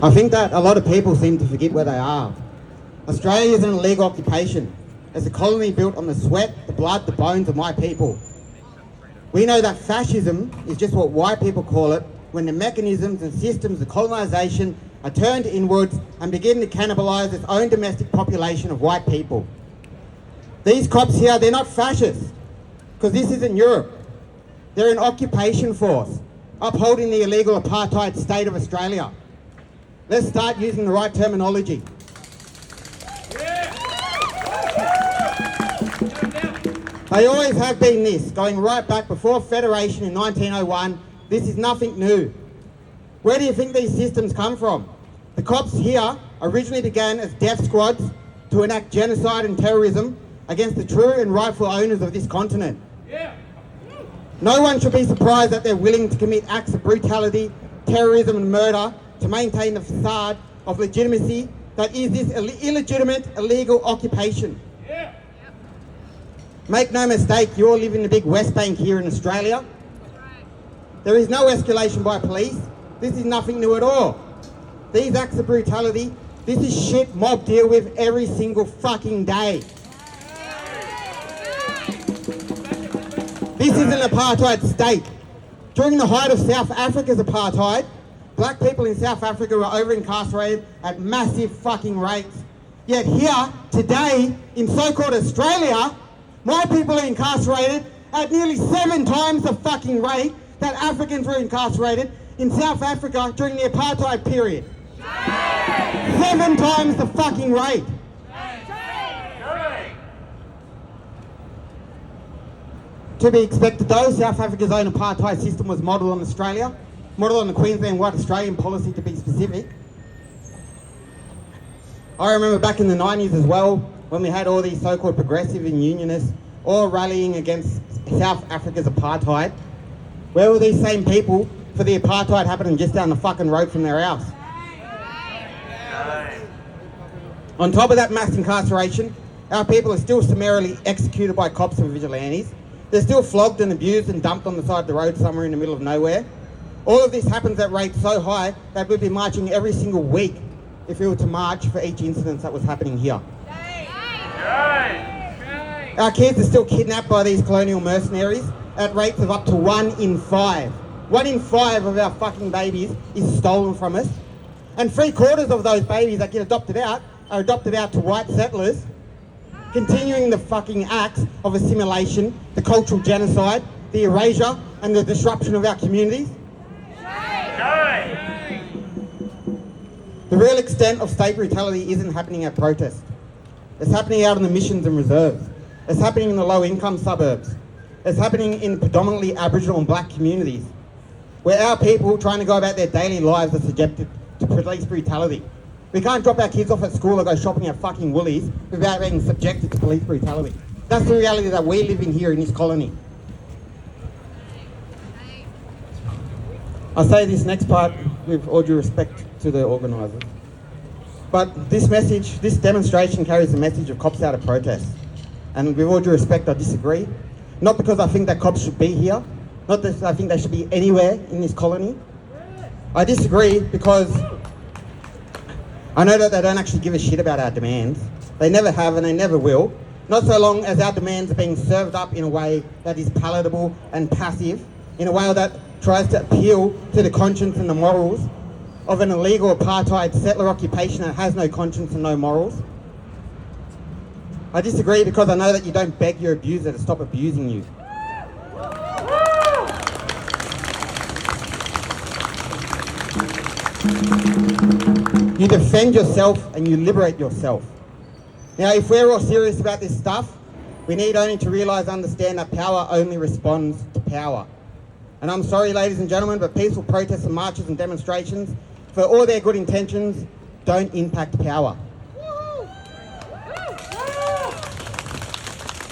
I think that a lot of people seem to forget where they are. Australia is an illegal occupation. It's a colony built on the sweat, the blood, the bones of my people. We know that fascism is just what white people call it when the mechanisms and systems of colonisation are turned inwards and begin to cannibalise its own domestic population of white people. These cops here, they're not fascists, because this isn't Europe. They're an occupation force, upholding the illegal apartheid state of Australia. Let's start using the right terminology. They always have been this, going right back before Federation in 1901. This is nothing new. Where do you think these systems come from? The cops here originally began as death squads to enact genocide and terrorism against the true and rightful owners of this continent. No one should be surprised that they're willing to commit acts of brutality, terrorism and murder to maintain the facade of legitimacy that is this illegitimate, illegal occupation. Make no mistake, you all live in the big West Bank here in Australia. There is no escalation by police. This is nothing new at all. These acts of brutality, this is shit mob deal with every single fucking day. This is an apartheid state. During the height of South Africa's apartheid, black people in South Africa were over-incarcerated at massive fucking rates. Yet here, today, in so-called Australia, my people are incarcerated at nearly 7 times the fucking rate that Africans were incarcerated in South Africa during the apartheid period. 7 times the fucking rate. To be expected though, South Africa's own apartheid system was modelled on Australia, modelled on the Queensland White Australian policy to be specific. I remember back in the 90s as well, when we had all these so-called progressive and unionists all rallying against South Africa's apartheid. Where were these same people for the apartheid happening just down the fucking road from their house? On top of that mass incarceration, our people are still summarily executed by cops and vigilantes. They're still flogged and abused and dumped on the side of the road somewhere in the middle of nowhere. All of this happens at rates so high that we'd be marching every single week if we were to march for each incident that was happening here. Our kids are still kidnapped by these colonial mercenaries at rates of up to 1 in 5. 1 in 5 of our fucking babies is stolen from us. And 3/4 of those babies that get adopted out are adopted out to white settlers, continuing the fucking acts of assimilation, the cultural genocide, the erasure and the disruption of our communities. The real extent of state brutality isn't happening at protests. It's happening out in the missions and reserves. It's happening in the low-income suburbs. It's happening in predominantly Aboriginal and black communities, where our people trying to go about their daily lives are subjected to police brutality. We can't drop our kids off at school or go shopping at fucking Woolies without being subjected to police brutality. That's the reality that we live in here in this colony. I say this next part with all due respect to the organisers. But this message, this demonstration carries the message of cops out of protest. And with all due respect, I disagree. Not because I think that cops should be here, not that I think they should be anywhere in this colony. I disagree because I know that they don't actually give a shit about our demands. They never have and they never will. Not so long as our demands are being served up in a way that is palatable and passive, in a way that tries to appeal to the conscience and the morals of an illegal apartheid settler occupation that has no conscience and no morals. I disagree because I know that you don't beg your abuser to stop abusing you. You defend yourself and you liberate yourself. Now, if we're all serious about this stuff, we need only to realise and understand that power only responds to power. And I'm sorry, ladies and gentlemen, but peaceful protests and marches and demonstrations, for all their good intentions, don't impact power.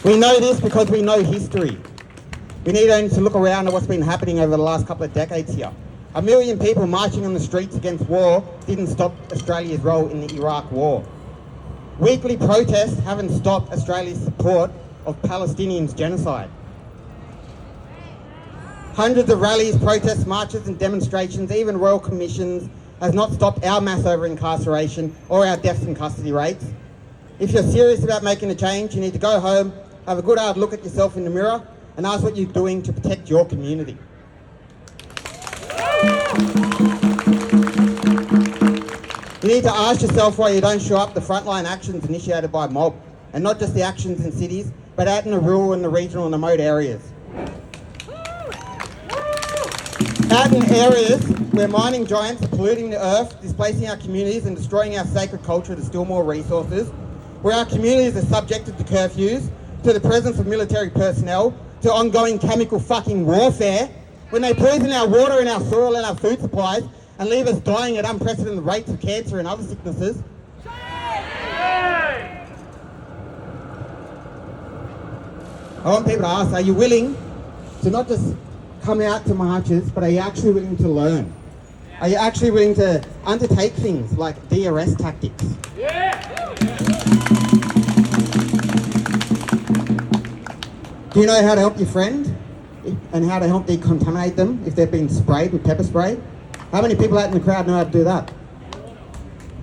We know this because we know history. We need only to look around at what's been happening over the last couple of decades here. 1 million people marching on the streets against war didn't stop Australia's role in the Iraq War. Weekly protests haven't stopped Australia's support of Palestinians' genocide. Hundreds of rallies, protests, marches and demonstrations, even royal commissions has not stopped our mass over-incarceration or our deaths in custody rates. If you're serious about making a change, you need to go home, have a good hard look at yourself in the mirror and ask what you're doing to protect your community. You need to ask yourself why you don't show up the frontline actions initiated by mob, and not just the actions in cities, but out in the rural and the regional and remote areas. Out in areas where mining giants are polluting the earth, displacing our communities and destroying our sacred culture to steal more resources, where our communities are subjected to curfews, to the presence of military personnel, to ongoing chemical fucking warfare, when they poison our water and our soil and our food supplies and leave us dying at unprecedented rates of cancer and other sicknesses. I want people to ask, are you willing to not just come out to marches, but are you actually willing to learn? Are you actually willing to undertake things like DRS tactics? Do you know how to help your friend and how to help decontaminate them if they've been sprayed with pepper spray? How many people out in the crowd know how to do that?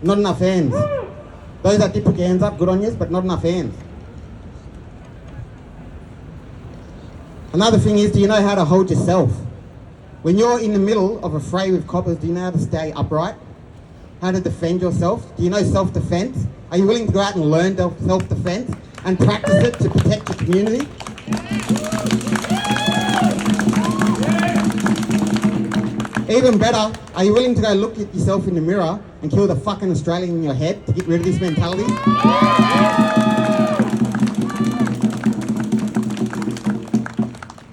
Not enough hands. Those that did put your hands up, good on you, but not enough hands. Another thing is, do you know how to hold yourself? When you're in the middle of a fray with coppers, do you know how to stay upright? How to defend yourself? Do you know self-defense? Are you willing to go out and learn self-defense and practice it to protect your community? Even better, are you willing to go look at yourself in the mirror and kill the fucking Australian in your head to get rid of this mentality?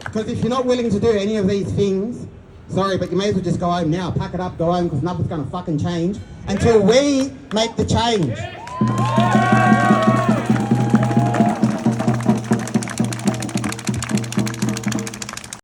Because if you're not willing to do any of these things, sorry, but you may as well just go home now. Pack it up, go home, because nothing's going to fucking change until we make the change.